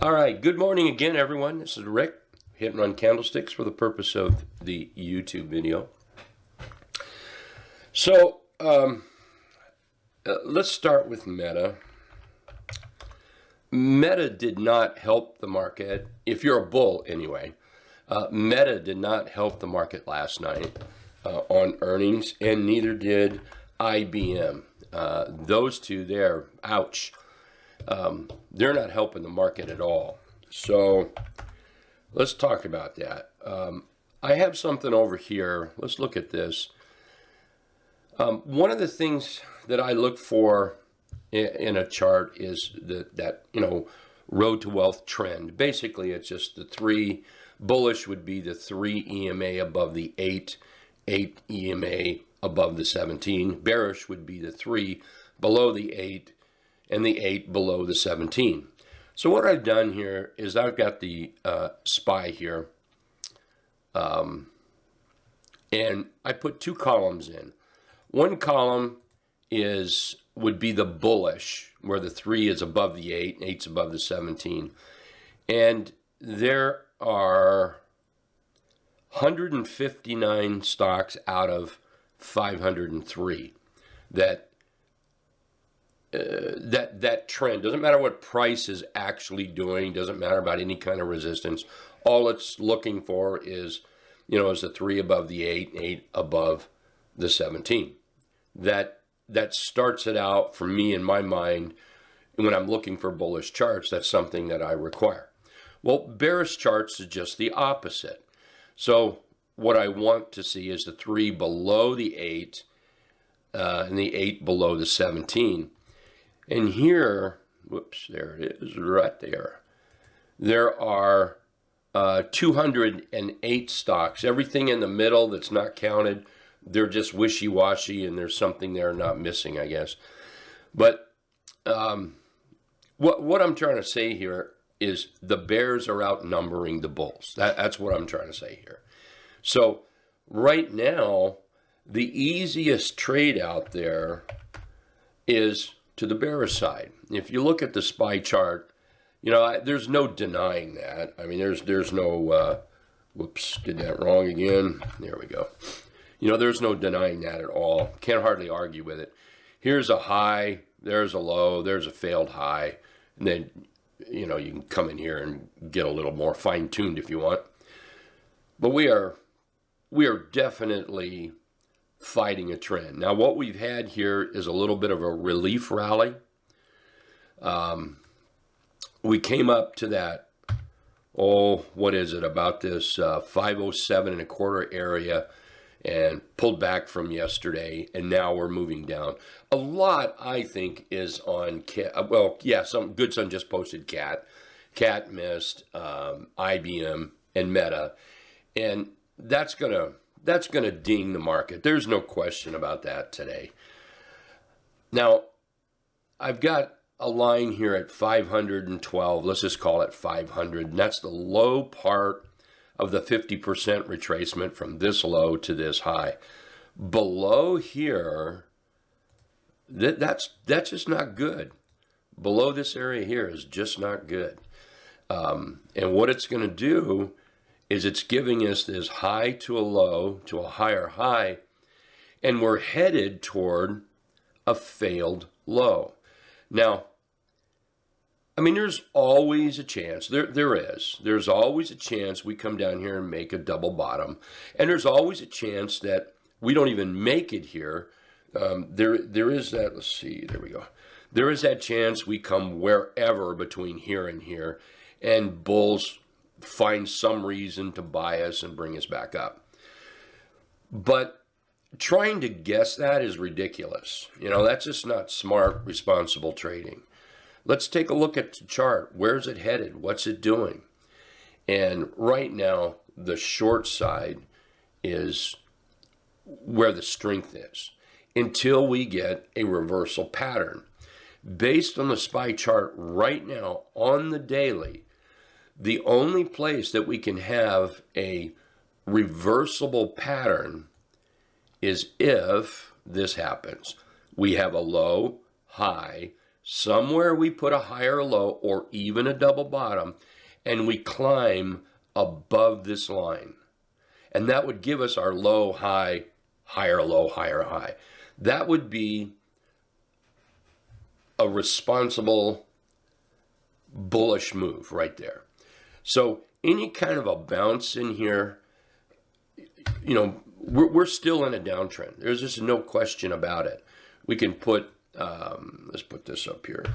All right, good morning again, everyone. This is Rick, hit and run Candlesticks for the purpose of the YouTube video. So, let's start with Meta. Meta did not help the market, if you're a bull anyway. Meta did not help the market last night on earnings, and neither did IBM. Those two there, ouch. They're not helping the market at all. So let's talk about that. I have something over here. Let's look at this. One of the things that I look for in a chart is that road to wealth trend. Basically, it's just the three. Bullish would be the 3 EMA above the 8 EMA above the 17. Bearish would be the 3 below the 8 and the 8 below the 17. So what I've done here is I've got the SPY here, and I put two columns in. One column would be the bullish, where the 3 is above the 8 and 8's above the 17. And there are 159 stocks out of 503 that trend. Doesn't matter what price is actually doing, doesn't matter about any kind of resistance. All it's looking for is the 3 above the 8 and 8 above the 17. That starts it out for me in my mind. When I'm looking for bullish charts, that's something that I require. Well, bearish charts is just the opposite. So what I want to see is the 3 below the 8 and the 8 below the 17. And here, whoops, there it is, right there. There are 208 stocks. Everything in the middle that's not counted, they're just wishy-washy, and there's something there not missing, I guess. But what I'm trying to say here is the bears are outnumbering the bulls. That's what I'm trying to say here. So right now, the easiest trade out there is to the bearish side. If you look at the SPY chart, there's no denying that. I mean, there's no, whoops, did that wrong again. There we go. There's no denying that at all. Can't hardly argue with it. Here's a high, there's a low, there's a failed high, and then you can come in here and get a little more fine-tuned if you want. But we are definitely fighting a trend. Now, what we've had here is a little bit of a relief rally. We came up to that, what is it, about this 507 and a quarter area, and pulled back from yesterday, and now we're moving down. A lot, I think, is on CAT. Well, yeah, some Good Sun just posted CAT. CAT missed, IBM, and Meta, and that's gonna ding the market. There's no question about that today. Now, I've got a line here at 512. Let's just call it 500, and that's the low part of the 50% retracement from this low to this high. Below here, that's just not good. Below this area here is just not good. And what it's going to do is it's giving us this high to a low to a higher high, and we're headed toward a failed low. Now, I mean, there's always a chance, there's always a chance we come down here and make a double bottom. And there's always a chance that we don't even make it here. There is that, let's see, there we go. There is that chance we come wherever between here and here, and bulls find some reason to buy us and bring us back up. But trying to guess that is ridiculous. That's just not smart, responsible trading. Let's take a look at the chart. Where's it headed? What's it doing? And right now, the short side is where the strength is until we get a reversal pattern. Based on the SPY chart right now on the daily, the only place that we can have a reversible pattern is if this happens. We have a low, high, somewhere we put a higher low or even a double bottom, and we climb above this line. And that would give us our low, high, higher low, higher high. That would be a responsible bullish move right there. So any kind of a bounce in here, you know, we're still in a downtrend. There's just no question about it. We can put, let's put this up here.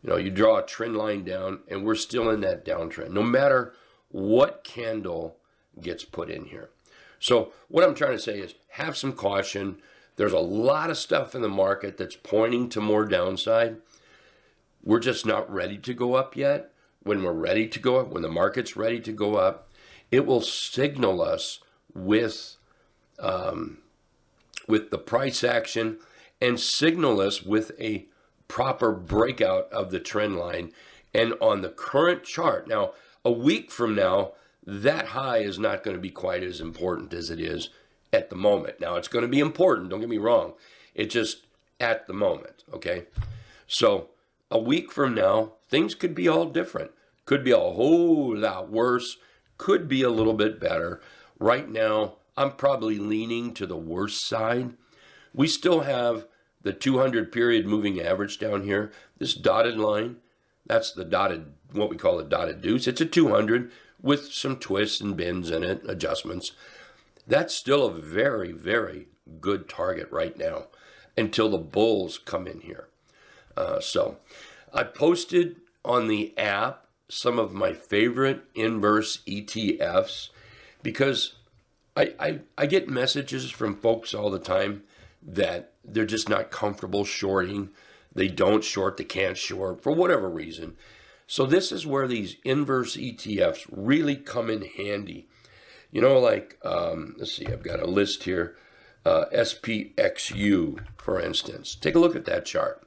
You know, you draw a trend line down and we're still in that downtrend, no matter what candle gets put in here. So what I'm trying to say is have some caution. There's a lot of stuff in the market that's pointing to more downside. We're just not ready to go up yet. When we're ready to go up, when the market's ready to go up, it will signal us with the price action and signal us with a proper breakout of the trend line. And on the current chart, now a week from now, that high is not going to be quite as important as it is at the moment. Now it's going to be important, don't get me wrong. It's just at the moment, okay? So a week from now, things could be all different. Could be a whole lot worse, could be a little bit better. Right now, I'm probably leaning to the worst side. We still have the 200 period moving average down here. This dotted line, that's the dotted, what we call a dotted deuce. It's a 200 with some twists and bends in it, adjustments. That's still a very, very good target right now until the bulls come in here. So I posted on the app some of my favorite inverse ETFs because I get messages from folks all the time that they're just not comfortable shorting. They don't short, they can't short for whatever reason. So this is where these inverse ETFs really come in handy. You know, like, let's see, I've got a list here. SPXU, for instance. Take a look at that chart.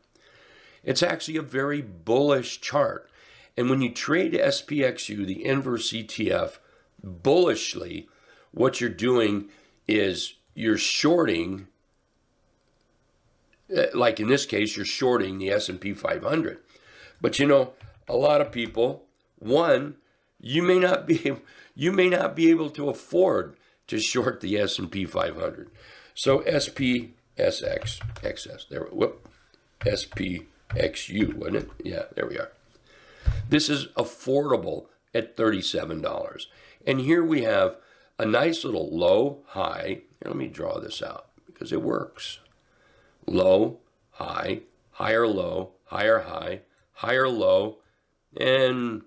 It's actually a very bullish chart. And when you trade SPXU, the inverse ETF, bullishly, what you're doing is you're shorting, like in this case, you're shorting the S&P 500. But you know, a lot of people, one, you may not be able to afford to short the S&P 500. So SPXU, there, whoop, SPXU, wasn't it? Yeah, there we are. This is affordable at $37. And here we have a nice little low, high. Here, let me draw this out because it works. Low, high, higher low, higher high, higher low, and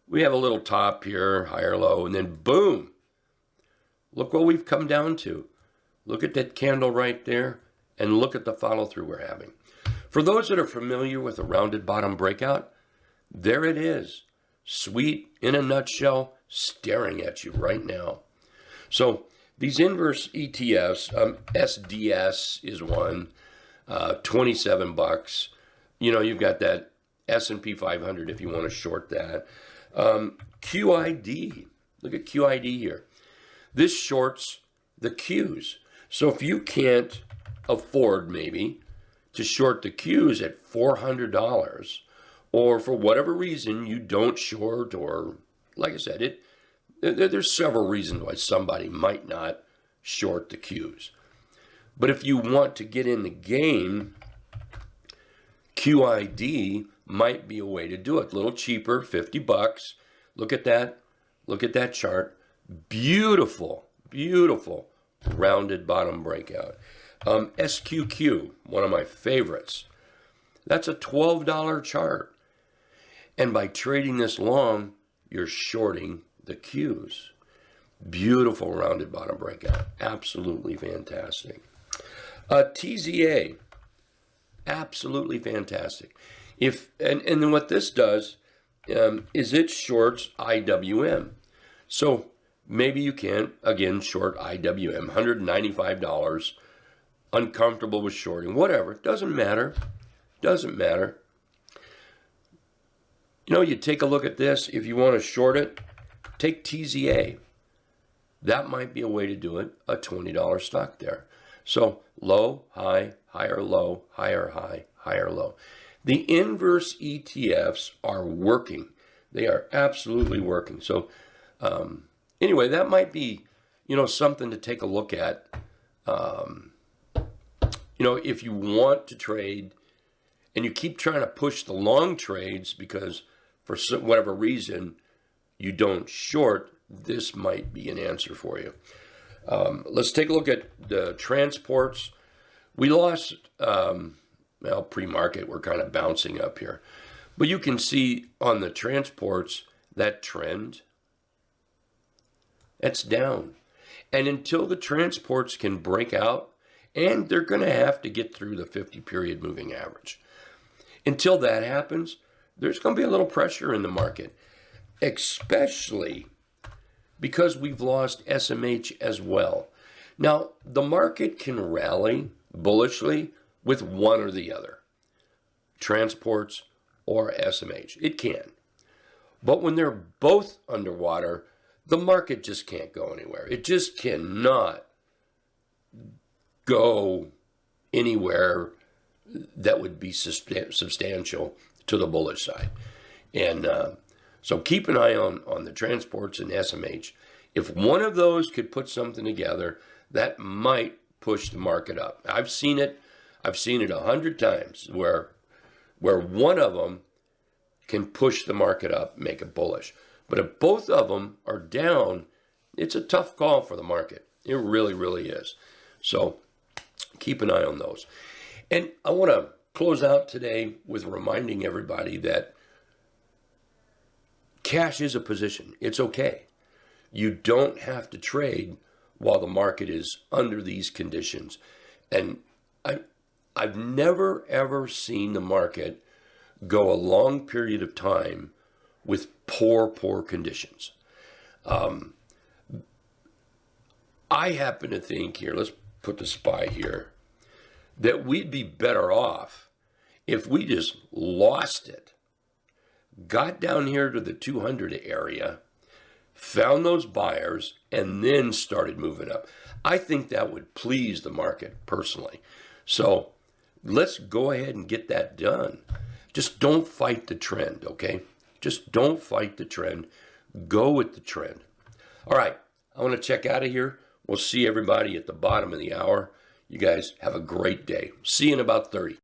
we have a little top here, higher low, and then boom. Look what we've come down to. Look at that candle right there, and look at the follow through we're having. For those that are familiar with a rounded bottom breakout, there it is. Sweet, in a nutshell, staring at you right now. So these inverse ETFs, SDS is one, $27. You know, you've got that S&P 500 if you want to short that. QID, look at QID here. This shorts the Qs. So if you can't afford maybe to short the Qs at $400, or for whatever reason you don't short, or like I said, there's several reasons why somebody might not short the Qs. But if you want to get in the game, QID might be a way to do it. A little cheaper, $50. Look at that. Look at that chart. Beautiful, beautiful rounded bottom breakout. SQQ, one of my favorites. That's a $12 chart. And by trading this long, you're shorting the Qs. Beautiful rounded bottom breakout. Absolutely fantastic. TZA. Absolutely fantastic. And then what this does is it shorts IWM. So maybe you can, again, short IWM, $195, uncomfortable with shorting, whatever. Doesn't matter. Doesn't matter. You know, you take a look at this. If you want to short it, take TZA. That might be a way to do it, a $20 stock there. So low, high, higher low, higher high, higher low. The inverse ETFs are working. They are absolutely working. So anyway, that might be, something to take a look at. If you want to trade and you keep trying to push the long trades because for whatever reason you don't short, this might be an answer for you. Let's take a look at the transports. We lost, pre-market, we're kind of bouncing up here. But you can see on the transports, that trend, that's down. And until the transports can break out, and they're going to have to get through the 50-period moving average. Until that happens, there's going to be a little pressure in the market, especially because we've lost SMH as well. Now, the market can rally bullishly with one or the other, transports or SMH. It can. But when they're both underwater, the market just can't go anywhere. It just cannot go anywhere that would be substantial to the bullish side. And so keep an eye on the transports and SMH. If one of those could put something together, that might push the market up. I've seen it 100 times where one of them can push the market up, make it bullish. But if both of them are down, it's a tough call for the market. It really, really is. So keep an eye on those. And I want to close out today with reminding everybody that cash is a position. It's okay. You don't have to trade while the market is under these conditions. And I've never, ever seen the market go a long period of time with poor conditions. I happen to think here, let's put the SPY here, that we'd be better off if we just lost it, got down here to the 200 area, found those buyers, and then started moving up. I think that would please the market personally. So let's go ahead and get that done. Just don't fight the trend, okay? Just don't fight the trend. Go with the trend. All right, I want to check out of here. We'll see everybody at the bottom of the hour. You guys have a great day. See you in about 30.